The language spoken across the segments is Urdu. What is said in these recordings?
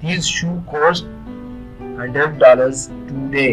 These shoe cost $100 today।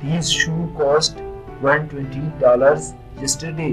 These shoe cost $120 yesterday।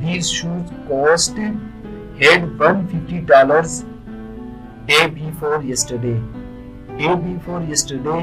these shoes cost $150 day before yesterday। day before yesterday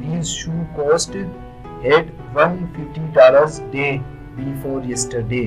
these shoe cost $150 day before yesterday।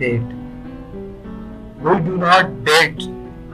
bet। we do not bet,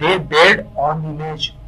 they bet on the match,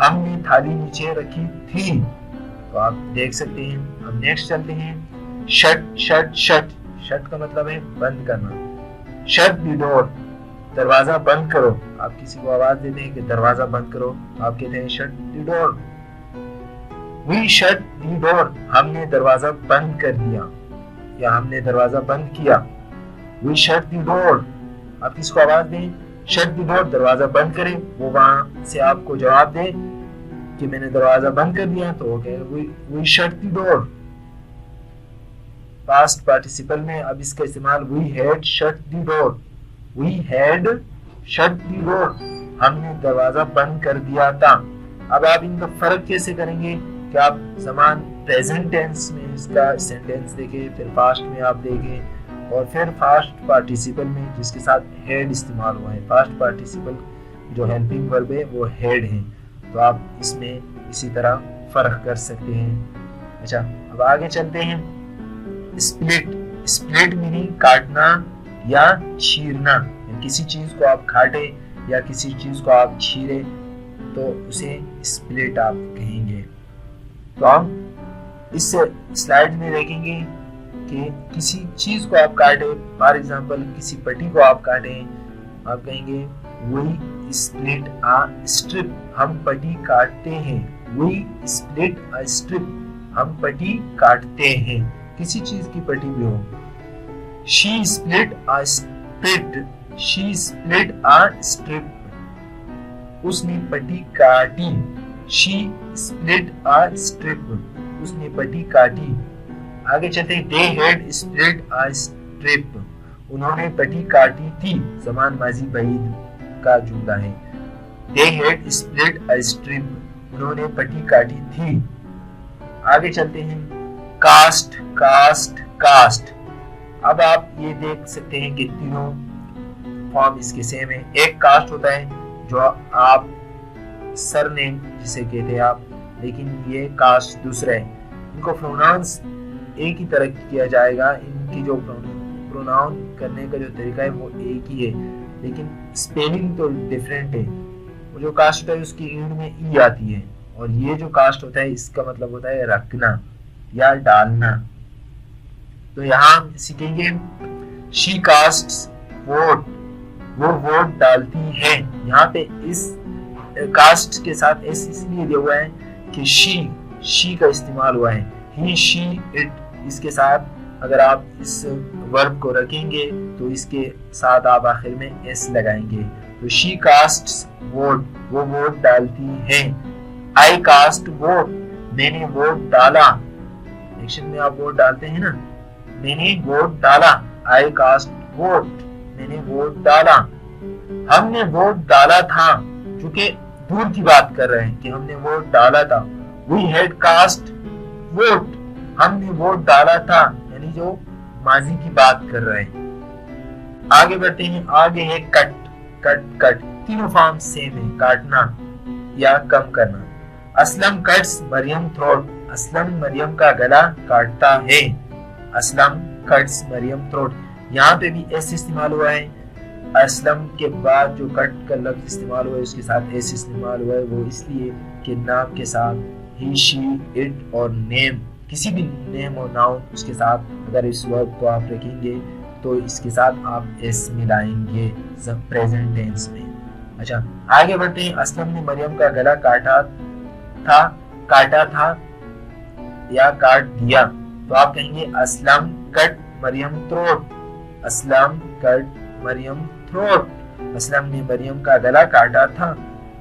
ہم نے تھالی نیچے رکھی تھی. تو آپ دیکھ سکتے ہیں. اب نیکسٹ چلتے ہیں. Shirt shirt shirt. شٹ کا مطلب ہے بند کرنا. شٹ دی ڈور. دروازہ بند کرو. آپ کسی کو آواز دیتے ہیں کہ دروازہ بند کرو، آپ کہتے ہیں shirt the door. We shut the door. ہم نے دروازہ بند کر دیا یا ہم نے دروازہ بند کیا. وی شٹ دی ڈور. آپ کسی کو آواز دیں شٹ دی ڈور، دروازہ بند کریں، وہ وہاں سے آپ کو جواب دے کہ میں نے دروازہ بند کر دیا، تو وہ کہے we shut the door. Past participle میں اب اس کا استعمال we had shut the door. We had shut the door. ہم نے دروازہ بند کر دیا تھا. اب آپ ان کا فرق کیسے کریں گے کہ آپ زمان پریزنٹ ٹینس میں اس کا سینٹینس دیکھیں، پھر پاسٹ میں آپ دیکھیں، اور پھر پاسٹ پارٹیسپل میں جس کے ساتھ ہیڈ استعمال ہوا ہے. پاسٹ پارٹیسپل جو ہیلپنگ ورب ہے وہ ہیڈ ہے، تو آپ اس میں اسی طرح فرق کر سکتے ہیں. اچھا اب آگے چلتے ہیں. اسپلٹ. اسپلٹ میننگ کاٹنا یا چھیرنا. کسی چیز کو آپ کاٹے یا کسی چیز کو آپ چھیرے تو اسے اسپلٹ آپ کہیں گے. تو ہم اس سلائیڈ میں دیکھیں گے کہ کسی چیز کو آپ کاٹے، فار ایگزامپل کسی پٹی کو آپ کاٹیں، آپ کہیں گے وی اسپلٹ آ اسٹرپ. ہم پٹی کاٹتے ہیں. وی اسپلٹ آ اسٹرپ. ہم پٹی کاٹتے ہیں، کسی چیز کی پٹی بھی ہو. شی اسپلٹ آ اسٹرپ. شی اسپلٹ آ اسٹرپ. اس نے پٹی کاٹی. شی اسپلٹ آ اسٹرپ. اس نے پٹی کاٹی. آگے چلتے ہیں. they had split a strip. انہوں نے پٹی کاٹی تھی. زمان ماضی بعید کا جملہ ہے. they had split a strip. انہوں نے پٹی کاٹی تھی. آگے چلتے ہیں. cast cast cast. اب آپ یہ دیکھ سکتے ہیں کہ تینوں فارم اس کے سیم ہے. ایک کاسٹ ہوتا ہے جو آپ سر نیم جسے کہتے ہیں آپ، لیکن یہ کاسٹ دوسرا ہے. ان کو پروناؤنس ایک ہی طرح کیا جائے گا. ان کی جو پروناؤن کرنے کا جو طریقہ ہے وہ ایک ہی ہے، لیکن اسپیلنگ تو ڈیفرنٹ ہے. وہ جو کاسٹ ہوتا ہے اس کی اینڈ میں ای آتی ہے، اور یہ جو کاسٹ ہوتا ہے اس کا مطلب ہوتا ہے رکھنا یا ڈالنا. تو یہاں ہم سیکھیں گے شی کاسٹس ووٹ. وہ ووٹ ڈالتی ہے. یہاں پہ اس کاسٹ کے ساتھ ایس اس لیے دیا ہوا ہے کہ شی کا استعمال ہوا ہے. ہی شی اٹ. اس کے ساتھ اگر آپ اس ورب کو رکھیں گے تو اس کے ساتھ آپ آخر میں ایس لگائیں گے. تو شی کاسٹس ووٹ. وہ ووٹ ڈالتی ہے. آئی کاسٹ ووٹ. میں نے ووٹ ڈالا. ایکشن میں آپ ووٹ ڈالتے ہیں نا. میں نے ووٹ ڈالا. آئی کاسٹ ووٹ. میں نے ووٹ ڈالا. ہم نے ووٹ ڈالا تھا، چونکہ دور کی بات کر رہے ہیں کہ ہم نے ووٹ ڈالا تھا. We had cast vote. ہم نے ووٹ ڈالا تھا، یعنی جو ماضی کی بات کر رہے ہیں. آگے بڑھتے ہیں. آگے ہے کٹ کٹ کٹ. تینوں فارم سیم ہے. کاٹنا یا کم کرنا. اسلم کٹس مریم تھروٹ. اسلم مریم کا گلا کاٹتا ہے. اسلم کٹس مریم تھروٹ. یہاں پہ بھی ایس استعمال ہوا ہے. اسلم کے بعد جو کٹ کا لفظ استعمال ہوا ہے اس کے ساتھ ایس استعمال ہوا ہے. وہ اس لیے کہ نام کے ساتھ ہی شی اٹ اور نیم، کسی بھی نیم اور ناؤن اس کے ساتھ اگر اس ورب کو آپ رکھیں گے تو اس کے ساتھ آپ ایس ملائیں گے پریزنٹ ٹینس میں. اچھا آگے بڑھتے ہیں. اسلم نے مریم کا گلا کاٹا تھا یا کاٹ دیا. تو آپ کہیں گے اسلم کٹ مریم تھروٹ. اسلم کٹ مریم تھروٹ. اسلم نے مریم کا گلا کاٹا تھا.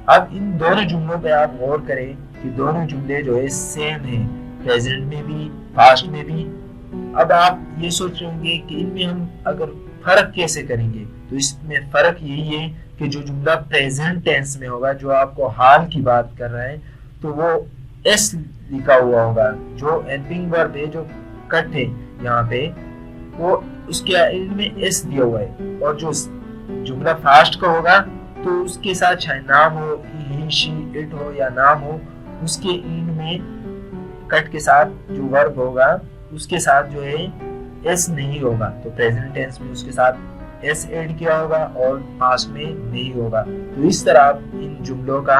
اب ان دونوں جملوں پہ آپ غور کریں کہ دونوں جملے جو ہے سیم ہیں، پریزنٹ میں بھی پاسٹ میں بھی. اب آپ یہ سوچ رہے ہوں گے کہ ان میں ہم اگر فرق کیسے کریں گے، تو اس میں فرق یہی ہے کہ جو جملہ پریزنٹ ٹینس میں ہوگا، جو آپ کو حال کی بات کر رہے ہیں، تو وہ ایس لکھا ہوا ہوگا. جو ہیلپنگ ورب ہے جو کٹ ہے یہاں پہ، وہ اس کے اینڈ میں ایس دیا ہوا ہے. اور جو جملہ فاسٹ کا ہوگا تو اس کے ساتھ چاہے نام ہو، ہی شی اٹ ہو یا نام ہو، اس کے اینڈ میں کٹ کے ساتھ جو ورب ہوگا اس کے ساتھ جو ہے ایس نہیں ہوگا. تو پریزنٹ ٹینس میں اس کے ساتھ ایس ایڈ کیا ہوگا اور پاسٹ میں نہیں ہوگا. تو اس طرح آپ ان جملوں کا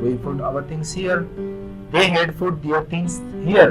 We put our things here. They had put their things here.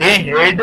They had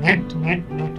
knit knit knit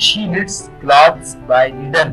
she knits clothes by needle.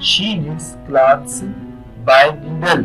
she knits clothes by needle.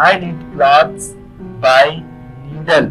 I knit clothes by needle.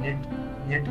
knit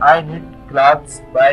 I knit clothes by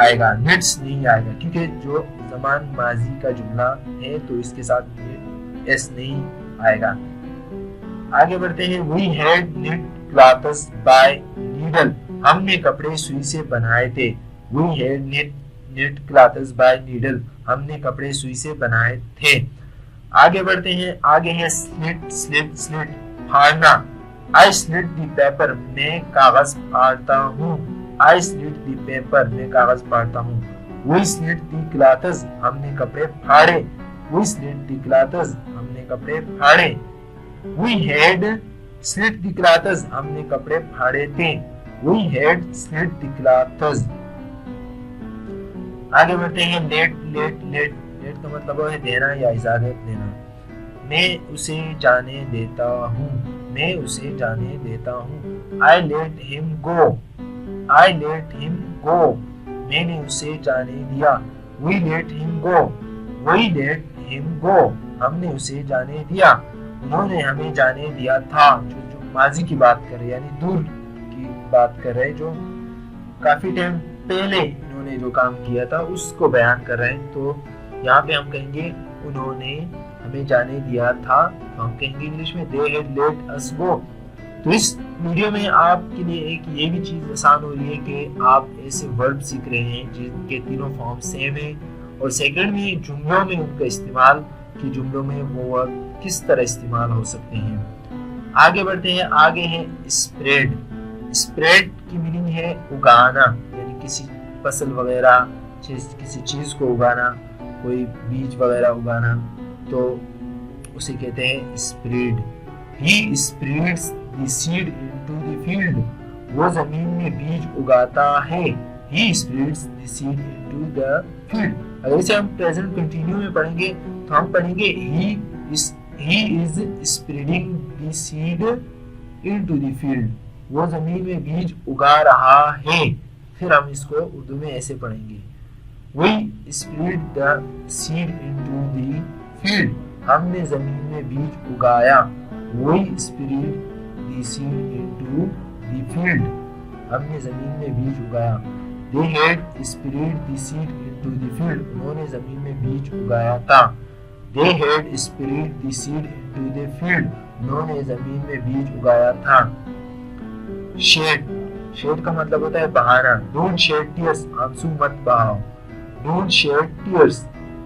آئے گا, نیڈس نہیں آئے گا, کیونکہ جو زمان ماضی کا جملہ ہے تو اس کے ساتھ ایس نہیں آئے گا. آگے بڑھتے ہیں. We had knit clothes by needle. ہم نے کپڑے سوئی سے بنائے تھے. We had knit clothes by needle. ہم نے کپڑے سوئی سے بنائے تھے. آگے بڑھتے ہیں. آگے ہے slit پھاڑنا. I slit the paper. میں کاغذ پھاڑتا ہوں. I slit the paper. میں کاغذ پھاڑتا ہوں. We slit the clothes. ہم نے کپڑے پھاڑے. We slit the clothes. ہم نے کپڑے پھاڑے. We had slit the clothes. ہم نے کپڑے پھاڑے تھے. We had slit the clothes. آگے بڑھتے ہیں. let کا مطلب ہے دینا یا اجازت دینا. میں اسے جانے دیتا ہوں. میں اسے جانے دیتا ہوں. I let him go. I let him go. میں نے اسے جانے دیا. We let him go. We let him go. ہم نے اسے جانے دیا. انہوں نے ہمیں جانے دیا تھا. جو ماضی کی بات کر رہے یعنی دور کی بات کر رہے, جو کافی ٹائم پہلے انہوں نے جو کام کیا تھا اس کو بیان کر رہے ہیں. تو یہاں پہ ہم کہیں گے انہوں نے ہمیں جانے دیا تھا. ہم کہیں گے انگلش میں they had let us go. تو اس ویڈیو میں آپ کے لیے ایک یہ بھی چیز آسان ہو رہی ہے کہ آپ ایسے ورب سیکھ رہے ہیں جن کے تینوں فارم سیم ہیں, اور سیکنڈ میں جملوں میں ان کا استعمال کہ جملوں میں وہ ورب کس طرح استعمال ہو سکتے ہیں. آگے بڑھتے ہیں. آگے ہے spread. spread کی میننگ ہے اگانا, یعنی کسی فصل وغیرہ کسی چیز کو اگانا, کوئی بیج وغیرہ اگانا, تو اسے کہتے ہیں spread. He spreads the seed into the field. وہ زمین میں بیج اگاتا ہے. He spreads the seed into the field. اگر اسے ہم present continuous میں پڑھیں گے تو ہم پڑھیں گے he is spreading the seed into the field. وہ زمین میں بیج اگا رہا ہے. پھر ہم اس کو اردو میں ایسے پڑھیں گے we spread the seed into the field. ہم نے زمین میں بیج اگایا. we spread the seed into the field. ہم نے زمین میں بیج اگایا. they had spread the seed into the field. انہوں نے زمین میں بیج اگایا تھا. they had spread the seed into the field. انہوں نے زمین میں بیج اگایا تھا. shed کا مطلب ہوتا ہے بہانا. don't shed tears. آنسو مت بہاؤ. don't shed tears.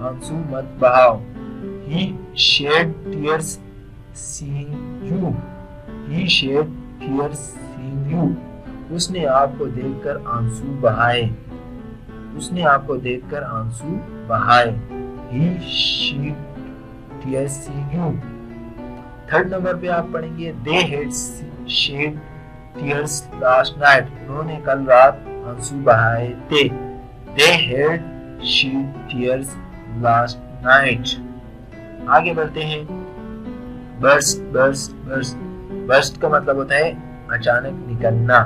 آنسو مت بہاؤ. he shed tears seeing you. he shed tears seeing you. اس نے آپ کو دیکھ کر آنسو بہائے. اس نے آپ کو دیکھ کر آنسو بہائے. he shed tears seeing you. Third number پہ آپ پڑھیں گے they had shed tears last night. انہوں نے کل رات آنسو بہائے تھے. they had shed tears last night. آگے بڑھتے ہیں. burst کا مطلب ہوتا ہے اچانک نکلنا.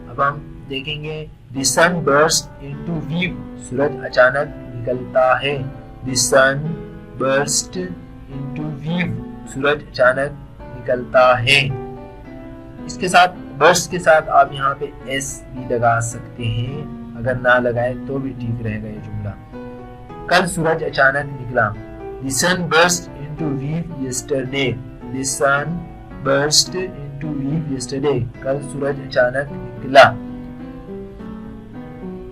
اب ہم دیکھیں گے the sun burst into view. سورج اچانک نکلتا ہے. the sun burst into view. سورج اچانک نکلتا ہے. اس کے ساتھ burst کے ساتھ آپ یہاں پہ s بھی لگا سکتے ہیں. اگر نہ لگائے تو بھی ٹھیک رہے گا یہ جملہ. کل سورج اچانک نکلا. the sun burst into view yesterday. the sun burst into view yesterday. کل سورج اچانک نکلا.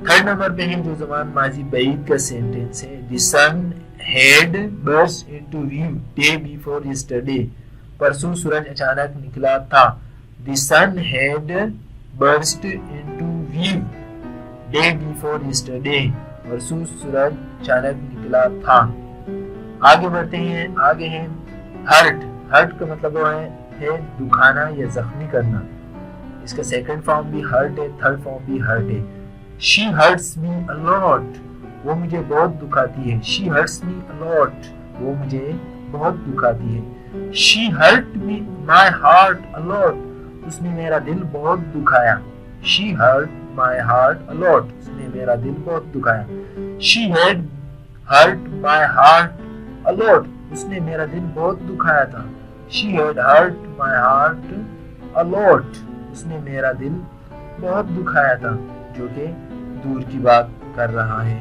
تھرڈ نمبر پہ ہے جو زمان ماضی بعید کا سینٹینس ہے. the sun had burst into view day before yesterday. پرسوں سورج اچانک نکلا تھا. the sun had burst into view day before yesterday. پرسوں سورج اچانک نکلا تھا. آگے بڑھتے ہیں. آگے ہے hurt کا مطلب ہے دکھانا یا زخمی کرنا. اس کا سیکنڈ فارم بھی hurt ہے, تھرڈ فارم بھی hurt ہے. she hurts me a lot. وہ مجھے بہت دکھاتی ہے. she hurts me a lot. وہ مجھے بہت دکھاتی ہے. she hurt me my heart a lot. اس نے میرا دل بہت دکھایا. she hurt my heart a lot. اس نے میرا دل بہت دکھایا. she had hurt my heart a lot. اس نے میرا دل بہت دکھایا تھا. she had hurt my heart a lot. اس نے میرا دل بہت دکھایا تھا, جو کہ دور کی بات کر رہا ہے۔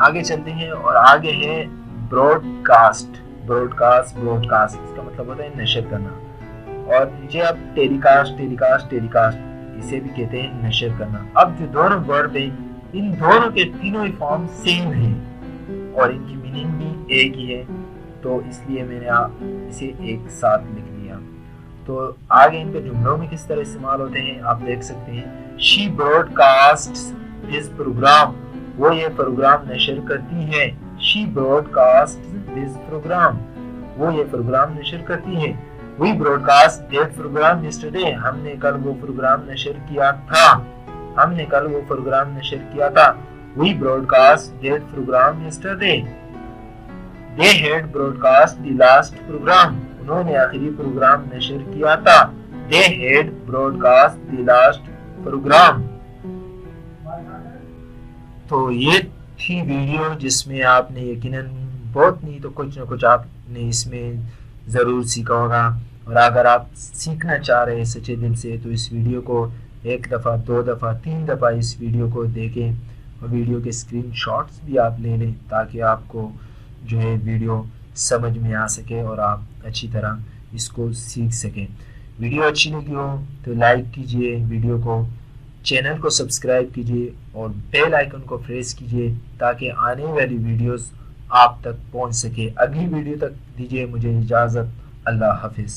آگے چلتے ہیں اور آگے ہے براڈ کاسٹ۔ اس کا مطلب ہوتا ہے نشر کرنا، اور نیچے اب ٹیلی کاسٹ اسے بھی کہتے ہیں نشر کرنا۔ اب جو دونوں ورب ہیں ان دونوں کے تینوں ہی فارم سیم ہیں اور ان کی میننگ بھی ایک ہی ہے، تو اس لیے میں نے اسے ایک ساتھ لکھ لیا۔ تو آگے ان کے جملوں میں کس طرح استعمال ہوتے ہیں آپ دیکھ سکتے ہیں۔ She broadcast this programme, وہ یہ پروگرام نشر کرتی ہے۔ She broadcast this programme, وہ یہ پروگرام نشر کرتی ہے۔ We broadcast that programme yesterday, ہم نے کل وہ پروگرام نشر کیا تھا۔ We broadcast that programme yesterday. They had broadcast the last program، انہوں نے آخری پروگرام نشر کیا تھا۔ They had broadcast the last program۔ تو یہ تھی ویڈیو جس میں آپ نے یقیناً بہت نہیں تو کچھ نہ کچھ آپ نے اس میں ضرور سیکھا ہوگا، اور اگر آپ سیکھنا چاہ رہے ہیں سچے دل سے تو اس ویڈیو کو 1 دفعہ 2 دفعہ 3 دفعہ اس ویڈیو کو دیکھیں، اور ویڈیو کے اسکرین شاٹس بھی آپ لے لیں تاکہ آپ کو جو ہے ویڈیو سمجھ میں آ سکے اور آپ اچھی طرح اس کو سیکھ سکیں۔ ویڈیو اچھی لگی ہو تو لائک کیجئے ویڈیو کو، چینل کو سبسکرائب کیجئے اور بیل آئیکن کو پریس کیجئے تاکہ آنے والی ویڈیوز آپ تک پہنچ سکے۔ اگلی ویڈیو تک دیجئے مجھے اجازت، اللہ حافظ۔